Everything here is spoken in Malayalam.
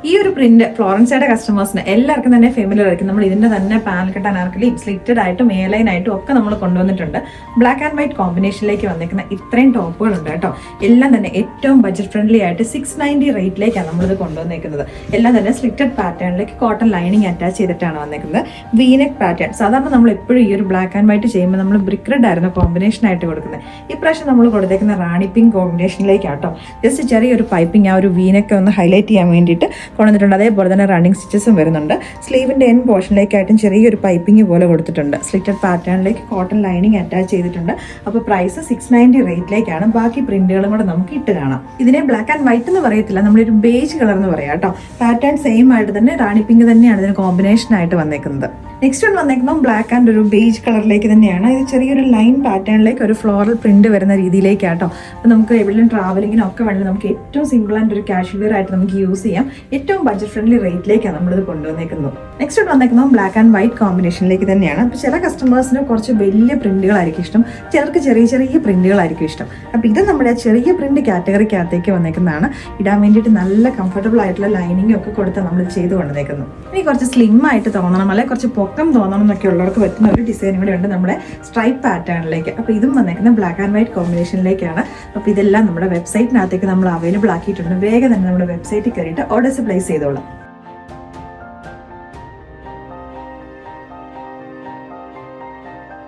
ഈ ഒരു പ്രിന്റ് ഫ്ലോറൻസയുടെ കസ്റ്റമേഴ്സിന് എല്ലാവർക്കും തന്നെ ഫെമിലിയർ ആയിരിക്കും. നമ്മൾ ഇതിന്റെ തന്നെ പാനൽ കട്ട് അനാർക്കലിയും സ്ലിറ്റഡ് ആയിട്ടും എയർലൈൻ ആയിട്ടും ഒക്കെ നമ്മൾ കൊണ്ടുവന്നിട്ടുണ്ട്. ബ്ലാക്ക് ആൻഡ് വൈറ്റ് കോമ്പിനേഷനിലേക്ക് വന്നിരിക്കുന്ന ഇത്രയും ടോപ്പുകൾ ഉണ്ട് കേട്ടോ. എല്ലാം തന്നെ ഏറ്റവും ബഡ്ജറ്റ് ഫ്രണ്ട്ലി ആയിട്ട് 690 റേറ്റിലേക്കാണ് നമ്മളിത് കൊണ്ടുവന്നിരിക്കുന്നത്. എല്ലാം തന്നെ സ്ലിറ്റഡ് പാറ്റേണിലേക്ക് കോട്ടൺ ലൈനിങ് അറ്റാച്ച് ചെയ്തിട്ടാണ് വന്നിരിക്കുന്നത്. വീനെക്ക് പാറ്റേൺ സാധാരണ നമ്മൾ എപ്പോഴും ഈ ഒരു ബ്ലാക്ക് ആൻഡ് വൈറ്റ് ചെയ്യുമ്പോൾ നമ്മൾ ബ്രിക്ക് റെഡ് ആയിരുന്നു കോമ്പിനേഷൻ ആയിട്ട് കൊടുക്കുന്നത്. ഇപ്രാവശ്യം നമ്മൾ കൊടുത്തേക്കുന്ന റാണി പിങ്ക് കോമ്പിനേഷനിലേക്കാട്ടോ. ജസ്റ്റ് ചെറിയൊരു പൈപ്പിംഗ് ആ ഒരു വീനൊക്കെ ഒന്ന് ഹൈലൈറ്റ് ചെയ്യാൻ വേണ്ടിയിട്ട് കൊണ്ടുവന്നിട്ടുണ്ട്. അതേപോലെ തന്നെ റണ്ണിങ് സ്റ്റിച്ചസും വരുന്നുണ്ട്. സ്ലീവിന്റെ എൻ പോർഷനിലേക്കായിട്ടും ചെറിയൊരു പൈപ്പിംഗ് പോലെ കൊടുത്തിട്ടുണ്ട്. സ്ലിറ്റഡ് പാറ്റേണിലേക്ക് കോട്ടൺ ലൈനിങ് അറ്റാച്ച് ചെയ്തിട്ടുണ്ട്. അപ്പോൾ പ്രൈസ് 690 റേറ്റിലേക്കാണ്. ബാക്കി പ്രിന്റുകളും കൂടെ നമുക്ക് ഇട്ട് കാണാം. ഇതിനെ ബ്ലാക്ക് ആൻഡ് വൈറ്റ് എന്ന് പറയത്തില്ല, നമ്മളൊരു ബേജ് കളർ എന്ന് പറയാം കേട്ടോ. പാറ്റേൺ സെയിം ആയിട്ട് തന്നെ റാണി പിങ്ക് തന്നെയാണ് ഇതിന് കോമ്പിനേഷൻ ആയിട്ട് വന്നേക്കുന്നത്. നെക്സ്റ്റ് വൺ വന്നേക്കുന്നത് ബ്ലാക്ക് ആൻഡ് ഒരു ബേജ് കളറിലേക്ക് തന്നെയാണ്. ഇത് ചെറിയൊരു ലൈൻ പാറ്റേണിലേക്ക് ഒരു ഫ്ലോറൽ പ്രിന്റ് വരുന്ന രീതിയിലേക്കാട്ടോ. അപ്പോൾ നമുക്ക് എവിടെയും ട്രാവലിങ്ങിനും ഒക്കെ വേണമെങ്കിൽ നമുക്ക് ഏറ്റവും സിമ്പിൾ ആൻഡ് ഒരു കാഷ്വൽ വെയർ ആയിട്ട് നമുക്ക് യൂസ് ചെയ്യാം. ഏറ്റവും ബഡ്ജറ്റ് ഫ്രണ്ട്ലി റേറ്റിലേക്കാണ് നമ്മളിത് കൊണ്ടുവന്നേക്കുന്നത്. നെക്സ്റ്റ് വന്നേക്കുന്നത് ബ്ലാക്ക് ആൻഡ് വൈറ്റ് കോമ്പിനേഷനിലേക്ക് തന്നെയാണ്. അപ്പോൾ ചില കസ്റ്റമേഴ്സിന് കുറച്ച് വലിയ പ്രിന്റുകളായിരിക്കും ഇഷ്ടം, ചിലർക്ക് ചെറിയ ചെറിയ പ്രിന്റുകളായിരിക്കും ഇഷ്ടം. അപ്പോൾ ഇത് നമ്മുടെ ചെറിയ പ്രിന്റ് കാറ്റഗറിക്കകത്തേക്ക് വന്നേക്കുന്നതാണ്. ഇടാൻ വേണ്ടിയിട്ട് നല്ല കംഫർട്ടബിൾ ആയിട്ടുള്ള ലൈനിങ് ഒക്കെ കൊടുത്ത് നമ്മൾ ചെയ്ത് കൊണ്ടുവന്നേക്കുന്നു. ഇനി കുറച്ച് സ്ലിം ആയിട്ട് തോന്നണം, അല്ലെങ്കിൽ കുറച്ച് പൊക്കം തോന്നണം എന്നൊക്കെ ഉള്ളവർക്ക് പറ്റുന്ന ഒരു ഡിസൈൻ കൂടെ ഉണ്ട് നമ്മുടെ സ്ട്രൈപ്പ് പാറ്റേണിലേക്ക്. അപ്പോൾ ഇതും വന്നേക്കുന്നത് ബ്ലാക്ക് ആൻഡ് വൈറ്റ് കോമ്പിനേഷനിലേക്കാണ്. അപ്പോൾ ഇതെല്ലാം നമ്മുടെ വെബ്സൈറ്റിനകത്തേക്ക് നമ്മൾ അവൈലബിൾ ആക്കിയിട്ടുണ്ട്. വേഗം തന്നെ നമ്മുടെ വെബ്സൈറ്റിൽ കയറിയിട്ട് ഓർഡേഴ്സ് പ്ലേസ് ചെയ്തോളാം.